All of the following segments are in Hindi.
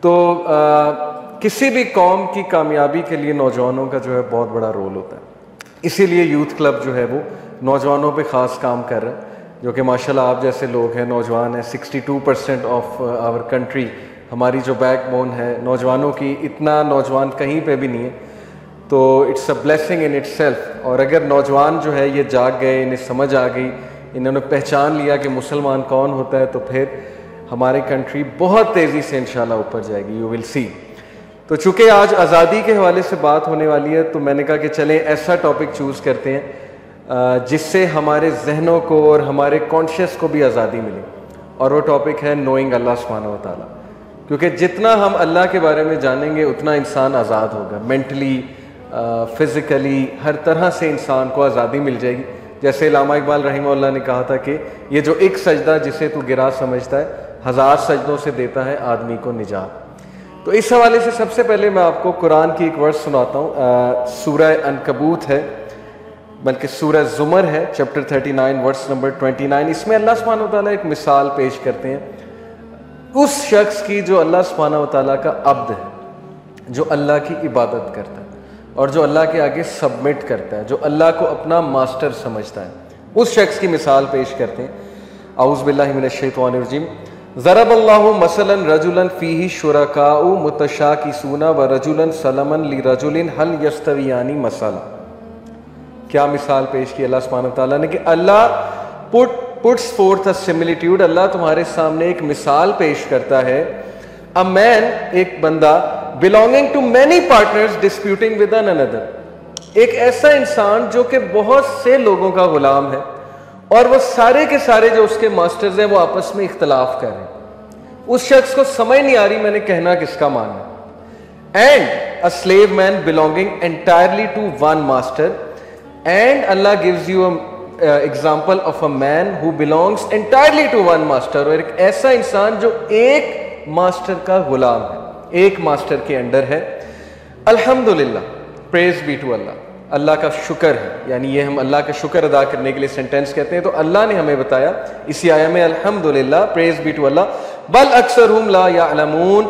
तो किसी भी कौम की कामयाबी के लिए नौजवानों का जो है बहुत बड़ा रोल होता है। इसीलिए यूथ क्लब जो है वो नौजवानों पे ख़ास काम कर रहा है, जो कि माशाल्लाह आप जैसे लोग हैं, नौजवान हैं। 62% ऑफ आवर कंट्री, हमारी जो बैकबोन है नौजवानों की, इतना नौजवान कहीं पे भी नहीं है। तो it's a blessing in itself. और अगर नौजवान जो है ये जाग गए, इन्हें समझ आ गई, इन्होंने पहचान लिया कि मुसलमान कौन होता है, तो फिर हमारी कंट्री बहुत तेज़ी से इंशाल्लाह ऊपर जाएगी। You will see. तो चूँकि आज आज़ादी के हवाले से बात होने वाली है, तो मैंने कहा कि चलें ऐसा टॉपिक चूज़ करते हैं जिससे हमारे जहनों को और हमारे कॉन्शियस को भी आज़ादी मिले। और वो टॉपिक है नोइंग अल्लाह सुब्हानहू व तआला। क्योंकि जितना हम अल्लाह के बारे में जानेंगे उतना इंसान आज़ाद होगा। मेंटली, फिज़िकली, हर तरह से इंसान को आज़ादी मिल जाएगी। जैसे अल्लामा इकबाल रहमतुल्लाह ने कहा था कि ये जो एक सजदा जिसे तू गिरा समझता है, 1000 सजदों से देता है आदमी को निजात। तो इस हवाले से सबसे पहले मैं आपको कुरान की एक वर्स सुनाता हूँ। सूरह अनकबूत है, बल्कि सूरह ज़ुमर है, चैप्टर 39 वर्स नंबर 29। इसमें अल्लाह सुब्हानहू व तआला एक मिसाल पेश करते हैं उस शख्स की जो अल्लाह सुब्हानहू व तआला का अब्द है, जो अल्लाह की इबादत करता है और जो अल्लाह के आगे सबमिट करता है, जो अल्लाह को अपना मास्टर समझता है। उस शख्स की मिसाल पेश करते हैं। औज़ु बिल्लाहि मिनश शैतानिर रजीम। ज़रबल्लाहु मसलन रजुलन फ़ीही शुरकाउ मुतशाकिसूना व रजुलन सलमन लिरजुलिन हल यस्तवियानी मसला। क्या मिसाल पेश की अल्लाह सुब्हानहू व तआला ने कि अल्लाह पुट्स फोर्थ अ सिमिलिट्यूड। अल्लाह तुम्हारे सामने एक मिसाल पेश करता है। अ मैन, एक बंदा, belonging to many partners disputing with an another. एक ऐसा इंसान जो कि बहुत से लोगों का गुलाम है और वो सारे के सारे जो उसके मास्टर्स हैं वो आपस में इख्तलाफ कर रहे हैं। उस शख्स को समझ नहीं आ रही मैंने कहना किसका मानना। And a slave man belonging entirely to one master. And Allah gives you example of a man who belongs entirely to one master. और एक ऐसा इंसान जो एक मास्टर का गुलाम है, एक मास्टर के अंडर है। अल्हम्दुलिल्लाह, प्रेज बी टू अल्लाह। अल्लाह का शुक्र है, यानी ये हम अल्लाह का शुक्र अदा करने के लिए सेंटेंस कहते हैं। तो अल्लाह ने हमें बताया इसी आया में, अल्हम्दुलिल्लाह, प्रेज बी टू अल्लाह, बल अक्सरहुम ला यअलमून।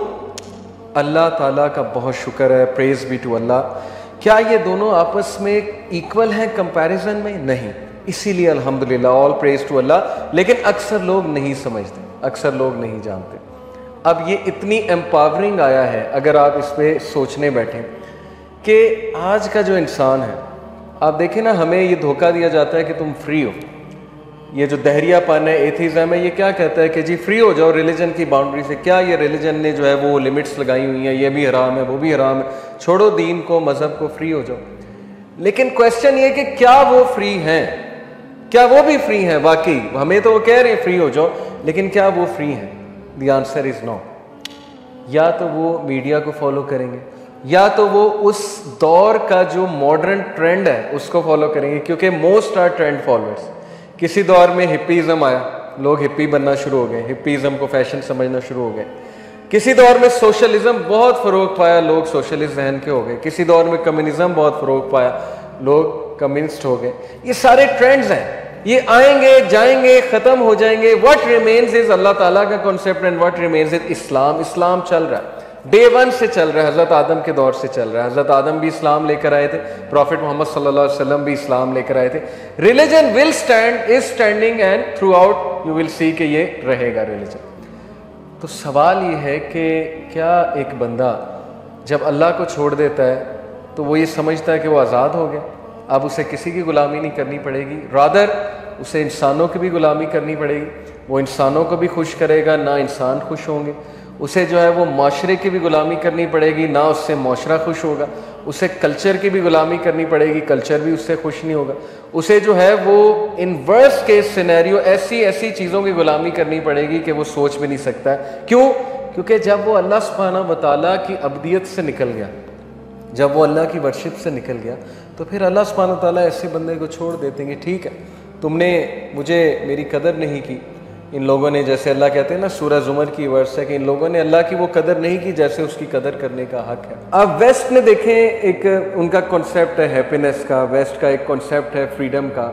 अल्लाह ताला का बहुत शुक्र है, प्रेज बी टू अल्लाह। क्या ये दोनों आपस में इक्वल हैं कंपैरिजन में? नहीं। इसीलिए अल्हम्दुलिल्लाह, ऑल प्रेज टू अल्लाह। लेकिन अक्सर लोग नहीं समझते, अक्सर लोग नहीं जानते। अब ये इतनी एम्पावरिंग आया है, अगर आप इस पे सोचने बैठें कि आज का जो इंसान है, आप देखें ना, हमें ये धोखा दिया जाता है कि तुम फ्री हो। ये जो दहरियापन है, एथीज़म है, ये क्या कहता है कि जी फ्री हो जाओ रिलीजन की बाउंड्री से। क्या ये रिलीजन ने जो है वो लिमिट्स लगाई हुई हैं, ये भी हराम है, वो भी हराम है, छोड़ो दीन को, मज़हब को, फ्री हो जाओ। लेकिन क्वेश्चन ये कि क्या वो फ्री हैं? क्या वो भी फ्री हैं वाकई? हमें तो वो कह रहे हैं फ्री हो जाओ, लेकिन क्या वो फ्री हैं? The answer is no. या तो वो मीडिया को फॉलो करेंगे, या तो वो उस दौर का जो मॉडर्न ट्रेंड है उसको फॉलो करेंगे, क्योंकि मोस्ट आर ट्रेंड फॉलोअर्स। किसी दौर में हिप्पीज़म आया, लोग हिप्पी बनना शुरू हो गए, हिप्पीज़म को फैशन समझना शुरू हो गए। किसी दौर में सोशलिज्म बहुत फ़रोग पाया, लोग सोशलिस्ट जहन के हो गए। किसी दौर में कम्युनिज्म बहुत फ़रोग पाया, लोग कम्युनिस्ट हो गए। ये सारे ट्रेंड्स हैं, ये आएंगे जाएंगे, ख़त्म हो जाएंगे। व्हाट रिमेन्स इज़ अल्लाह ताला का concept and what remains is Islam. इस्लाम चल रहा है, डे वन से चल रहा है, हज़रत आदम के दौर से चल रहा है। हज़रत आदम भी इस्लाम लेकर आए थे, प्रॉफिट मोहम्मद सल्लल्लाहु अलैहि वसल्लम भी इस्लाम लेकर आए थे। Religion will stand, is standing and through out you will see कि ये रहेगा रिलीजन। तो सवाल ये है कि क्या एक बंदा जब अल्लाह को छोड़ देता है तो वो ये समझता है कि वो आज़ाद हो गया, अब उसे किसी की गुलामी नहीं करनी पड़ेगी, रादर उसे इंसानों की भी गुलामी करनी पड़ेगी। वो इंसानों को भी खुश करेगा, ना इंसान खुश होंगे। उसे जो है वो माशरे की भी गुलामी करनी पड़ेगी, ना उससे माशरा खुश होगा। उसे कल्चर की भी गुलामी करनी पड़ेगी, कल्चर भी उससे खुश नहीं होगा। उसे जो है वो इन वर्स्ट केस सिनेरियो ऐसी ऐसी चीज़ों की गुलामी करनी पड़ेगी कि वो सोच भी नहीं सकता है। क्यों? क्योंकि जब वो अल्लाह सुब्हानहू व तआला की अब्दियत से निकल गया, जब वो अल्लाह की वर्शिप से निकल गया, तो फिर अल्लाह सुब्हानहू व तआला ऐसे बंदे को छोड़ देते हैं कि ठीक है, तुमने मुझे मेरी कदर नहीं की। इन लोगों ने, जैसे अल्लाह कहते हैं ना, सूरह ज़ुमर की वर्स है कि इन लोगों ने अल्लाह की वो कदर नहीं की जैसे उसकी कदर करने का हक है। अब वेस्ट ने देखें, एक उनका कॉन्सेप्ट है हैप्पीनेस का, वेस्ट का एक कॉन्सेप्ट है फ्रीडम का।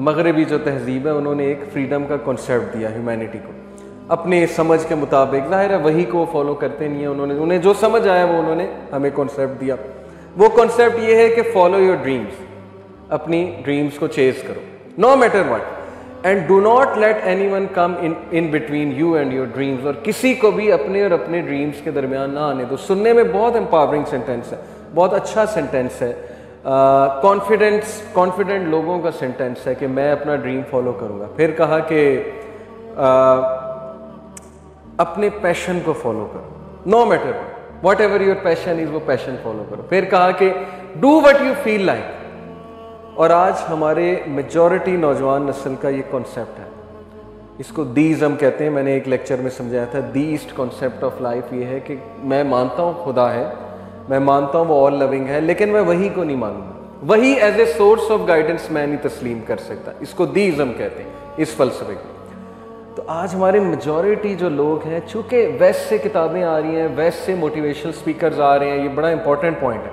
मगरबी जो तहजीब है उन्होंने एक फ्रीडम का कॉन्सेप्ट दिया ह्यूमैनिटी को। अपने समझ के मुताबिक, जाहिर है वही को फॉलो करते नहीं है, उन्हें जो समझ आया वो उन्होंने हमें कॉन्सेप्ट दिया। वो कॉन्सेप्ट ये है कि फॉलो योर ड्रीम्स, अपनी ड्रीम्स को चेज करो no matter what, and do not let anyone come in between you and your dreams, और किसी को भी अपने और अपने ड्रीम्स के दरमियान ना आने दो। सुनने में बहुत एम्पावरिंग सेंटेंस है, बहुत अच्छा सेंटेंस है, कॉन्फिडेंट लोगों का सेंटेंस है कि मैं अपना ड्रीम फॉलो करूंगा। फिर कहा कि अपने पैशन को फॉलो करो no matter whatever your passion is, वो पैशन फॉलो करो। फिर कहा कि do what you feel like, और आज हमारे मेजॉरिटी नौजवान नस्ल का ये कॉन्सेप्ट है, इसको दीज़म कहते हैं। मैंने एक लेक्चर में समझाया था, दी ईस्ट कॉन्सेप्ट ऑफ लाइफ ये है कि मैं मानता हूँ खुदा है, मैं मानता हूँ वो ऑल लविंग है, लेकिन मैं वही को नहीं मानूंगा, वही as a source of guidance मैं नहीं तस्लीम कर सकता। इसको दीज़म कहते हैं इस फलसफे को। तो आज हमारे मेजॉरिटी जो लोग हैं, चूंकि वेस्ट से किताबें आ रही हैं, वेस्ट से मोटिवेशनल स्पीकर्स आ रहे हैं, ये बड़ा इंपॉर्टेंट पॉइंट है,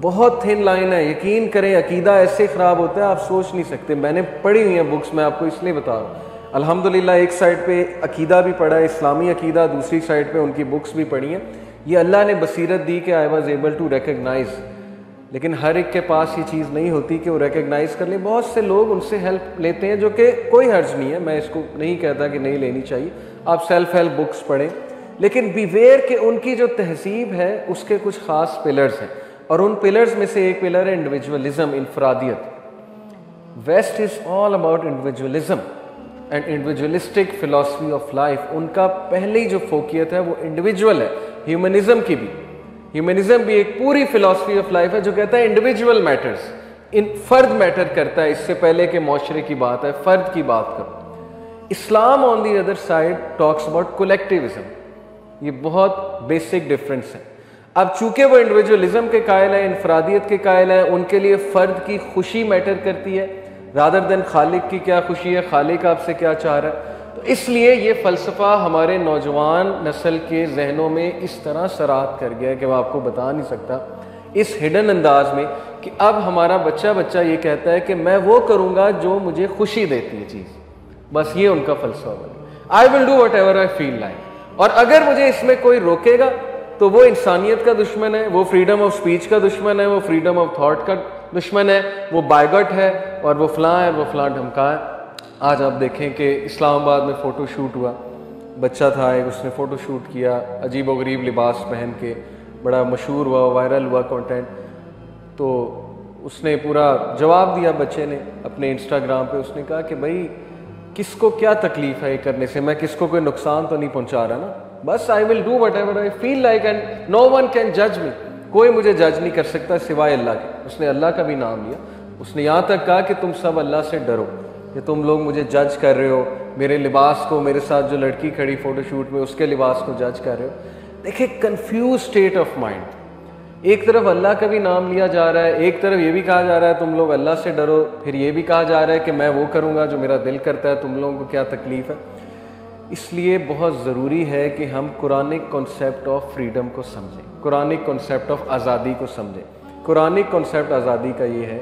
बहुत थिन लाइन है। यकीन करें अकीदा ऐसे ख़राब होता है आप सोच नहीं सकते। मैंने पढ़ी हुई हैं बुक्स, मैं आपको इसलिए बता रहा हूँ। अल्हम्दुलिल्लाह एक साइड पे अकीदा भी पढ़ा है, इस्लामी अकीदा, दूसरी साइड पे उनकी बुक्स भी पढ़ी हैं। ये अल्लाह ने बसीरत दी कि I was able to recognise, लेकिन हर एक के पास ये चीज़ नहीं होती कि वो रिकग्नाइज कर ले। बहुत से लोग उनसे हेल्प लेते हैं, जो कि कोई हर्ज नहीं है, मैं इसको नहीं कहता कि नहीं लेनी चाहिए, आप सेल्फ हेल्प बुक्स पढ़ें, लेकिन बीवेयर के उनकी जो तहजीब है उसके कुछ ख़ास पिलर्स हैं, और उन पिलर्स में से एक पिलर है इंडिविजुअलिज्म, इनफरादियत। West is all about individualism and individualistic philosophy of life. उनका पहले ही जो फोकियत है वो इंडिविजुअल है। ह्यूमनिज्म की भी, ह्यूमनिज्म भी एक पूरी फिलॉसफी ऑफ लाइफ है जो कहता है इंडिविजुअल मैटर्स, इन फर्द मैटर करता है, इससे पहले के माशरे की बात है, फर्द की बात करो। Islam on the other side talks about collectivism. ये बहुत बेसिक डिफरेंस है। अब चूंकि वो इंडिविजुअलिज्म के कायल है, इनफरादियत के कायल है, उनके लिए फ़र्द की खुशी मैटर करती है रादर देन खालिक की क्या खुशी है, खालिक आपसे क्या चाह रहा है। तो इसलिए ये फ़लसफ़ा हमारे नौजवान नस्ल के जहनों में इस तरह सराहत कर गया है कि मैं आपको बता नहीं सकता, इस हिडन अंदाज में, कि अब हमारा बच्चा ये कहता है कि मैं वो करूँगा जो मुझे खुशी देती है चीज़, बस ये उनका फ़लसफ़ा बन गया। आई will do whatever I feel like, और अगर मुझे इसमें कोई रोकेगा तो वो इंसानियत का दुश्मन है, वो फ्रीडम ऑफ स्पीच का दुश्मन है, वो फ्रीडम ऑफ थॉट का दुश्मन है, वो बायगट है, और वो फलां है, वो फलां ढमका है। आज आप देखें कि इस्लामाबाद में फ़ोटो शूट हुआ, बच्चा था एक, उसने फ़ोटो शूट किया अजीब व गरीब लिबास पहन के, बड़ा मशहूर हुआ, वायरल हुआ कंटेंट। तो उसने पूरा जवाब दिया बच्चे ने अपने इंस्टाग्राम पे, उसने कहा कि भाई किसको क्या तकलीफ़ है ये करने से, मैं किसको कोई नुकसान तो नहीं पहुंचा रहा ना, बस I will do whatever I feel like and no one can जज मी, कोई मुझे जज नहीं कर सकता सिवाय अल्लाह के। उसने अल्लाह का भी नाम लिया। उसने यहाँ तक कहा कि तुम सब अल्लाह से डरो कि तुम लोग मुझे जज कर रहे हो, मेरे लिबास को, मेरे साथ जो लड़की खड़ी फ़ोटोशूट में उसके लिबास को जज कर रहे हो। देखिए कन्फ्यूज स्टेट ऑफ माइंड, एक तरफ अल्लाह का भी नाम लिया जा रहा है, एक तरफ ये भी कहा जा रहा है तुम लोग अल्लाह से डरो, फिर ये भी कहा जा रहा है कि मैं वो करूँगा जो मेरा दिल करता है, तुम लोगों को क्या तकलीफ़ है। इसलिए बहुत ज़रूरी है कि हम कुरानिक कॉन्सेप्ट ऑफ फ्रीडम को समझें, कुरानिक कॉन्सेप्ट ऑफ आज़ादी को समझें। कुरानिक कॉन्सेप्ट आज़ादी का ये है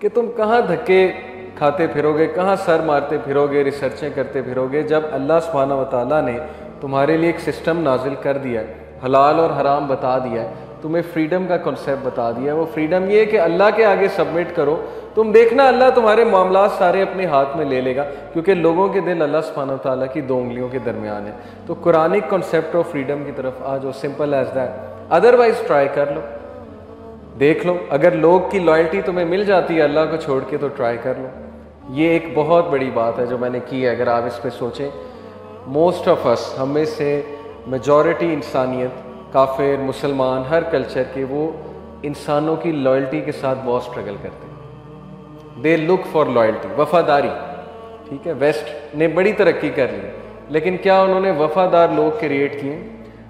कि तुम कहाँ धक्के खाते फिरोगे, कहाँ सर मारते फिरोगे, रिसर्चें करते फिरोगे, जब अल्लाह सुब्हानहू व तआला ने तुम्हारे लिए एक सिस्टम नाजिल कर दिया है, हलाल और हराम बता दिया है, तुम्हें फ्रीडम का कॉन्सेप्ट बता दिया है। वो फ्रीडम ये है कि अल्लाह के आगे सबमिट करो, तुम देखना अल्लाह तुम्हारे मामला सारे अपने हाथ में ले लेगा, क्योंकि लोगों के दिल अल्लाह सुब्हानहू व तआला की दो उंगलियों के दरमियान है। तो कुरानिक कॉन्सेप्ट ऑफ फ्रीडम की तरफ आ जाओ, simple as that. Otherwise try कर लो, देख लो, अगर लोग की लॉयल्टी तुम्हें मिल जाती है अल्लाह को छोड़ के तो ट्राई कर लो। ये एक बहुत बड़ी बात है जो मैंने की है। अगर आप इस पर सोचें, मोस्ट ऑफ अस, हम में से मेजॉरिटी इंसानियत, काफिर, मुसलमान, हर कल्चर के, वो इंसानों की लॉयल्टी के साथ बहुत स्ट्रगल करते हैं। दे लुक फॉर लॉयल्टी, वफादारी। ठीक है, वेस्ट ने बड़ी तरक्की कर ली, लेकिन क्या उन्होंने वफादार लोग क्रिएट किए?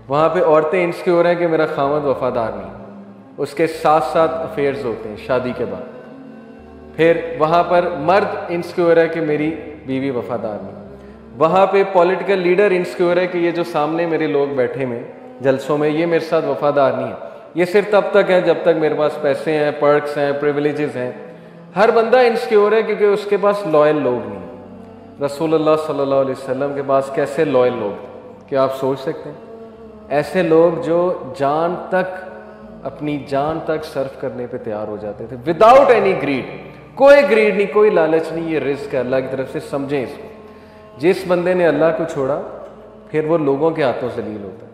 वहाँ पे औरतें इनसिक्योर हैं कि मेरा खामद वफादार नहीं, उसके साथ साथ अफेयर्स होते हैं शादी के बाद। फिर वहाँ पर मर्द इनसिक्योर है कि मेरी बीवी वफादार नहीं। वहाँ पे पॉलिटिकल लीडर इनसिक्योर है कि ये जो सामने मेरे लोग बैठे में जलसों में, ये मेरे साथ वफादार नहीं है, ये सिर्फ तब तक है जब तक मेरे पास पैसे हैं, पर्क्स हैं, प्रिविलेजेस हैं। हर बंदा इनसिक्योर है क्योंकि उसके पास लॉयल लोग नहीं। रसूलुल्लाह सल्लल्लाहु अलैहि वसल्लम के पास कैसे लॉयल लोग, क्या आप सोच सकते हैं? ऐसे लोग जो जान तक, अपनी जान तक सर्व करने पे तैयार हो जाते थे विदाउट एनी ग्रीड। कोई ग्रीड नहीं, कोई लालच नहीं, ये रिस्क है अल्लाह की तरफ से, समझें इसको। जिस बंदे ने अल्लाह को छोड़ा फिर वो लोगों के हाथों से लील होता है,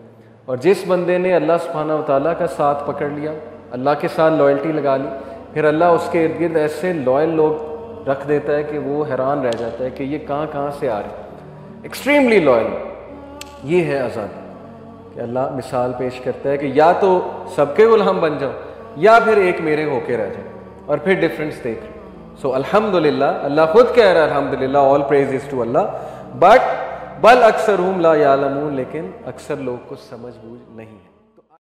और जिस बंदे ने अल्लाह सुब्हानहू व तआला का साथ पकड़ लिया, अल्लाह के साथ लॉयल्टी लगा ली, फिर अल्लाह उसके इर्द गिर्द ऐसे लॉयल लोग रख देता है कि वो हैरान रह जाता है कि ये कहाँ से आ रहे, एक्सट्रीमली लॉयल। ये है आज़ादी कि अल्लाह मिसाल पेश करता है कि या तो सबके गुलाम बन जाओ या फिर एक मेरे होके रह जाओ, और फिर डिफरेंस देख। सो अल्हम्दुलिल्लाह, अल्लाह खुद कह रहा है अल्हम्दुलिल्लाह, all praise is to Allah, but बल अक्सरुहुम ला यालमून, लेकिन अक्सर लोग को समझ बूझ नहीं।